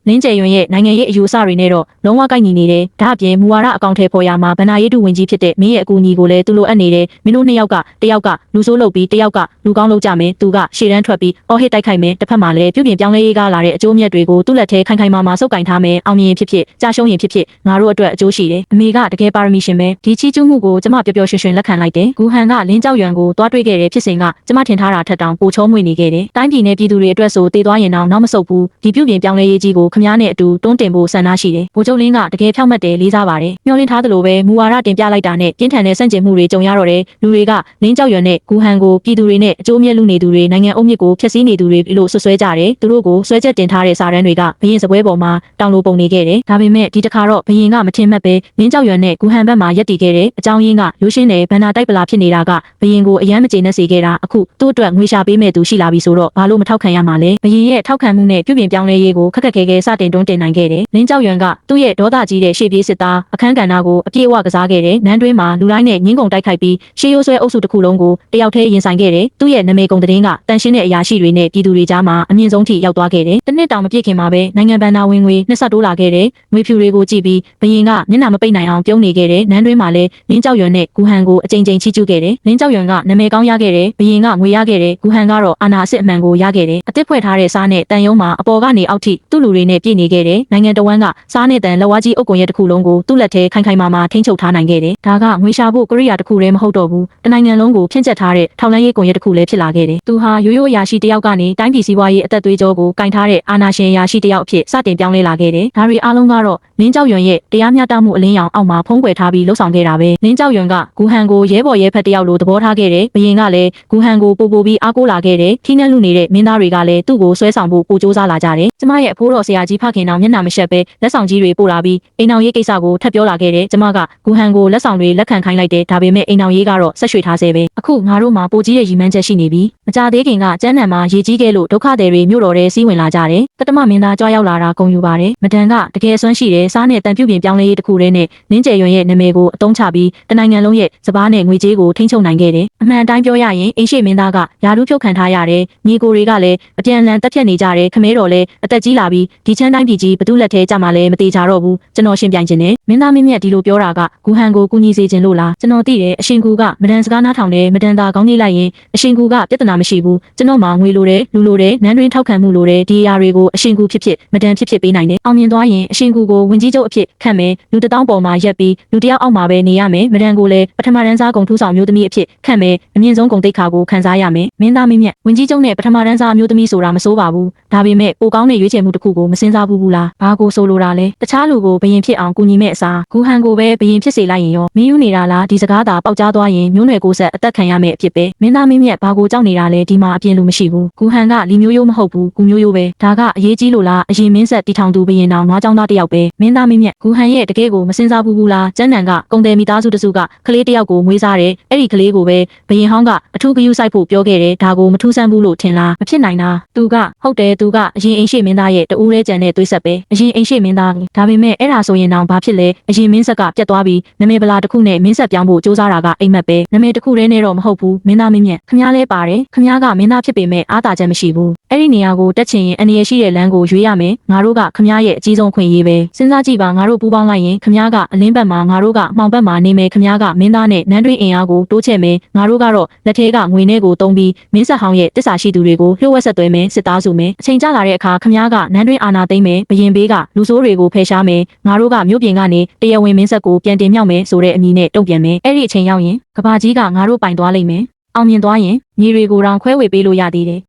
လင်းကျယ်ရွံရဲ့နိုင်ငံရေးအယူအဆတွေနဲ့တော့လုံးဝကိုက်ညီနေတယ်ဒါအပြင်မူဝါဒအကောင့်ထဲပေါ်ရမှာဗဏ္ဍာရေးတုဝင်ကြီးဖြစ်တဲ့မင်းရဲ့အကူအညီကိုလည်းသူလိုအပ်နေတယ်မင်းတို့နှစ်ယောက်ကတယောက်ကလူဆိုးလုပ်ပြီးတယောက်ကလူကောင်းလုပ်ကြမယ်သူကရှေ့တန်းထွက်ပြီးအော်ဟစ်တိုက်ခိုက်မယ်တစ်ဖက်မှာလည်းပြုပြင်ပြောင်းလဲရေးကလာတဲ့အကျိုးမြတ်တွေကိုသူ့လက်ထဲခိုင်ခိုင်မာမာစုပ်ကင်ထားမယ်အောင်မြင်ဖြစ်ဖြစ်ကြာရှုံးရင်ဖြစ်ဖြစ်ငါတို့အတွက်အကျိုးရှိတယ်အမေကတကယ်ပါရမီရှင်ပဲဒီချီးကျူးမှုကိုကျမပျော်ပျော်ရွှင်ရွှင်လက်ခံလိုက်တယ်ဂူဟန်ကလင်းကြောက်ရွံကိုတွားတွေ့ခဲ့တဲ့ဖြစ်စဉ်ကကျမထင်ထားတာထက်တောင်ပိုချောမွေ့နေခဲ့တယ်တိုင်းပြည်နဲ့ပြည်သူတွေအတွက်ဆိုတည်သွားရင်တော့နောက်မဆုတ်ဘူးဒီပြုပြင်ပြောင်းလဲရေးကြီးကိုခမားနဲ့အတူတွန်းတင်ဖို့ဆန္ဒရှိတယ်ဗိုလ်ချုပ်လင်းကတကယ်ဖြောက်မှတ်တယ်လေးစားပါတယ်မျှော်လင့်ထားသလိုပဲမူဝါဒတင်ပြလိုက်တာနဲ့ပြင်းထန်တဲ့ဆန့်ကျင်မှုတွေကြုံရတော့တယ်လူတွေကလင်းကြောက်ရွံနဲ့ဂူဟန်ကိုပြည်သူတွေနဲ့အကျိုးမြတ်လူနေသူတွေနိုင်ငံအုပ်မြစ်ကိုဖျက်ဆီးနေသူတွေလို့ဆွဆွဲကြတယ်သူတို့ကိုဆွဲချက်တင်ထားတဲ့စာတမ်းတွေကဘရင်စပွဲပေါ်မှာတောင်လိုပုံနေခဲ့တယ်ဒါပေမဲ့ဒီတစ်ခါတော့ဘရင်ကမထင်မှတ်ပဲလင်းကြောက်ရွံနဲ့ဂူဟန်ဘက်မှာရက်တည်ခဲ့တဲ့အကြောင်းရင်းကရိုးရှင်းတဲ့ဘန္နာတိုက်ပလာဖြစ်နေတာကဘရင်ကိုအယမ်းမကျေနပ်စေခဲ့တာအခုသူ့အတွက်ငွေရှာပေးမဲ့သူရှိလာပြီဆိုတော့ဘာလို့မထောက်ခံရမှာလဲဘရင်ရဲ့ထောက်ခံမှုနဲ့ပြုပြင်ပြောင်းလဲရေးကိုခက်ခက်ခဲခဲစတင်တွန်းတင်နိုင်ခဲ့တယ်လင်းကြောက်ရွံကသူ့ရဲ့ဒေါသကြီးတဲ့ရှေ့ပြေးစစ်သားအခန်းကဏ္ဍကိုအပြည့်အဝကစားခဲ့တယ်နန်းတွင်းမှာလူတိုင်းနဲ့ငင်းကုန်တိုက်ခိုက်ပြီးရှေးရိုးဆွဲအုပ်စုတစ်ခုလုံးကိုတယောက်တည်းရင်ဆိုင်ခဲ့တယ်သူ့ရဲ့နာမည်ကုန်သတင်းကတန်ရှင်းတဲ့အရာရှိတွေနဲ့ပြည်သူတွေကြားမှာအမြင့်ဆုံးထိရောက်သွားခဲ့တယ်တစ်နှစ်တောင်မပြည့်ခင်မှာပဲနိုင်ငံဘဏ္ဍာဝင်ငွေနှစ်ဆတိုးလာခဲ့တယ်ငွေဖြူတွေကိုကြည့်ပြီးဘရင်ကမျက်နှာမပိတ်နိုင်အောင်ပြုံးနေခဲ့တယ်နန်းတွင်းမှာလည်းလင်းကြောက်ရွံနဲ့ဂူဟန်ကိုအကြိမ်ကြိမ်ချီးကျူးခဲ့တယ်လင်းကြောက်ရွံကနာမည်ကောင်းရခဲ့တယ်ဘရင်ကငွေရခဲ့တယ်ဂူဟန်ကတော့အာဏာအစစ်အမှန်ကိုရခဲ့တယ်အသစ်ဖွဲ့ထားတဲ့စားနဲ့တန်ယုံမှာအပေါ်ကနေအောက်ထိသူ့လူတွေနဲ့ပြည့်နေခဲ့တယ်နိုင်ငံတော်ဝန်ကစားနဲ့တန်လက်ဝါးကြီးအုပ်ကွန်ရက်တစ်ခုလုံးကိုသူ့လက်ထဲခိုင်ခိုင်မာမာထိန်းချုပ်ထားနိုင်ခဲ့တယ်ဒါကငွေရှာဖို့ကိရိယာတစ်ခုတည်းမဟုတ်တော့ဘူးတနိုင်ငံလုံးကိုဖြန့်ကျက်ထားတဲ့ထောက်လှမ်းရေးကွန်ရက်တစ်ခုလည်းဖြစ်လာခဲ့တယ်သူဟာရိုးရိုးအရာရှိတစ်ယောက်ကနေတိုင်းပြည်စည်းဝါးရေးအသက်သွေးကြောကိုကင်ထားတဲ့အာဏာရှင်အရာရှိတစ်ယောက်အဖြစ်စတင်ပြောင်းလဲလာခဲ့တယ်ဒါတွေအားလုံးကတော့လင်းကြောက်ရွံရဲ့တရားမျှတမှုအလင်းရောင်အောက်မှာဖုံးကွယ်ထားပြီးလှုပ်ဆောင်ခဲ့တာပဲလင်းကြောက်ရွံကဂူဟန်ကိုရဲဘော်ရဲဖက်တစ်ယောက်လိုသဘောထားခဲ့တယ်ဘရင်ကလည်းဂူဟန်ကိုပိုပြီးအားကိုးလာခဲ့တယ်ထိနှက်လူနေတဲ့မင်းသားတွေကလည်းသူ့ကိုဆွဲဆောင်ဖို့ပိုစူးစမ်းလာကြတယ်ကျမရဲ့အဖိုးတော်ဆရာကြီးဖခင်တော်မျက်နှာမရှက်ပဲလက်ဆောင်ကြီးတွေပို့လာပြီးအိမ်အောင်ရေးကိစ္စကိုထပ်ပြောလာခဲ့တယ်ကျမကဂူဟန်ကိုလက်ဆောင်တွေလက်ခံခိုင်းလိုက်တယ်ဒါပေမဲ့အိမ်အောင်ရေးကတော့ဆက်ရွှေ့ထားဆဲပဲအခုငါတို့မှာပိုကြီးရဲ့ရည်မှန်းချက်ရှိနေပြီမကြသေးခင်ကကျန်းနံမှာရေကြီးခဲ့လို့ဒုက္ခသည်တွေမြို့တော်ထဲစီးဝင်လာကြတယ်တတမမင်းသားကြွားရောက်လာတာဂုဏ်ယူပါတယ်မဒန်ကတကယ်ဆွမ်းရှိတယ်စားနဲ့တန်ပြုတ်ပြင်ပြောင်းလဲရေးတစ်ခုတည်းနဲ့လင်းကျယ်ရွံရဲ့နာမည်ကိုအသုံးချပြီးတနိုင်ငံလုံးရဲ့စပားနဲ့ငွေကြေးကိုထိန်းချုပ်နိုင်ခဲ့တယ်အမှန်တိုင်းပြောရရင်အိမ်ရှိမင်းသားကယာရုဖြုတ်ခံထားရတယ်ညီကိုတွေကလည်းအပြန်အလှန်တက်ဖြတ်နေကြတယ်ခမဲတော်လည်းအသက်ကြီးလာပြီးဒီချမ်းတိုင်းပြည်ကြီးဘသူလက်ထဲကြမှာလဲမသေးကြတော့ဘူးကျွန်တော်ရှင်းပြခြင်းနဲ့မင်းသားမင်းမြတ်ဒီလိုပြောတာကဂူဟန်ကိုကူညီစေခြင်းလို့လားကျွန်တော်သိတယ်အရှင်ကူကမဒန်စကားနားထောင်တယ်မဒန်သာကောင်းကြီးလိုက်ရင်အရှင်ကူကပြဿနာမရှိဘူးကျွန်တော်မှငွေလိုတယ်လူလိုတယ်နန်းတွင်းထောက်ခံမှုလိုတယ်ဒီအရာတွေကိုအရှင်ကူဖြစ်မဒန်ဖြစ်ပေးနိုင်တယ်အောင်မြင်သွားရင်အရှင်ကူကိုဝင်ကြီးချုပ်အဖြစ်ခန့်မယ်လူတစ်တောင်းပေါ်မှာရက်ပြီးလူတစ်ယောက်အောက်မှာပဲနေရမယ်မဒန်ကိုလည်းပထမတန်းစားဂုံထူးဆောင်မျိုးသမီးအဖြစ်ခန့်မယ်အမြင့်ဆုံးဂုံတိတ်ခါကိုခံစားရမယ်မင်းသားမင်းမြတ်ဝင်ကြီးချုပ်နဲ့ပထမတန်းစားမျိုးသမီးဆိုတာမစိုးပါဘူးဒါပေမဲ့ပိုကောင်းတဲ့ရွေးချယ်မှုတစ်ခုကိုမစင်စားဘူးလားဘာကိုဆိုလိုတာလဲတခြားလူကိုဘယင်ဖြစ်အောင်ကူညီမဲ့အစားဂူဟန်ကိုပဲဘယင်ဖြစ်စေလိုက်ရင်ရောမင်းယူနေတာလားဒီစကားသာပေါက်ကြားသွားရင်မျိုးနွယ်ကိုဆက်အသက်ခံရမယ့်အဖြစ်ပဲမင်းသားမင်းမြတ်ဘာကိုကြောက်နေတာလဲဒီမှာအပြင်းလူမရှိဘူးဂူဟန်ကလီမျိုးရိုးမဟုတ်ဘူးဂူမျိုးရိုးပဲဒါကအရေးကြီးလို့လားအရင်မင်းဆက်တီထောင်သူဘယင်တော်နွားကြောင်းသားတစ်ယောက်ပဲမင်းသားမင်းမြတ်ဂူဟန်ရဲ့တကယ်ကိုမစင်စားဘူးလားကျန်းနံကကုံတယ်မိသားစုတစုကကလေးတစ်ယောက်ကိုမွေးစားတယ်အဲ့ဒီကလေးကိုပဲဘယင်ဟောင်းကအထူးဂရုစိုက်ဖို့ပြောခဲ့တယ်ဒါကိုမထူးဆန်းဘူးလို့ထင်လားမဖြစ်နိုင်တာသူကဟုတ်တယ်သူကအရင်အိမ်ရှိမင်းသားရဲ့တူးရဲကြံတဲ့သွေးဆက်ပဲအရင်အိမ်ရှိမင်းသားဒါပေမဲ့အဲ့ဒါဆိုရင်တော့ဘာဖြစ်လဲအရင်မင်းဆက်ကပြတ်သွားပြီးနမေဗလာတစ်ခုနဲ့မင်းဆက်ပြောင်းဖို့စူးစမ်းတာကအိမ်မက်ပဲနမေတစ်ခုတည်းနဲ့တော့မဟုတ်ဘူးမင်းသားမင်းမြတ်ခမားလဲပါတယ်ခမားကမင်းသားဖြစ်ပေမဲ့အားသာချက်မရှိဘူးအဲ့ဒီနေရာကိုတက်ချင်ရင်အနေရရှိတဲ့လမ်းကိုရွေးရမယ်ငါတို့ကခမားရဲ့အကြီးဆုံးခွင့်ရေးပဲစဉ်းစားကြည့်ပါငါတို့ပူးပေါင်းလိုက်ရင်ခမားကအလင်းဘက်မှာငါတို့ကမှောင်ဘက်မှာနေမယ်ခမားကမင်းသားနဲ့နန်းတွင်းအင်အားကိုတိုးချဲ့မယ်ငါတို့ကတော့လက်ထဲကငွေနဲ့ကိုတုံးပြီးမင်းဆက်ဟောင်းရဲ့တစ္ဆာရှိသူတွေကိုလျှို့ဝှက်ဆက်သွဲမယ်စစ်သားစုမယ်အချိန်ကျလာတဲ့အခါခမားကနန်းတွင်းအာဏာသိမ်းမယ်ဘရင်ဘေးကလူဆိုးတွေကိုဖယ်ရှားမယ်ငါတို့ကမြို့ပြင်ကနေတရားဝင်မင်းဆက်ကိုပြန်တင်မြောက်မယ်ဆိုတဲ့အမည်နဲ့တုံ့ပြန်မယ်အဲ့ဒီအချိန်ရောက်ရင်ကဘာကြီးကငါတို့ပိုင်သွားလိမ့်မယ်အောင်မြင်သွားရင်မြေတွေကိုတောင်ခွဲဝေပေးလို့ရသေးတယ်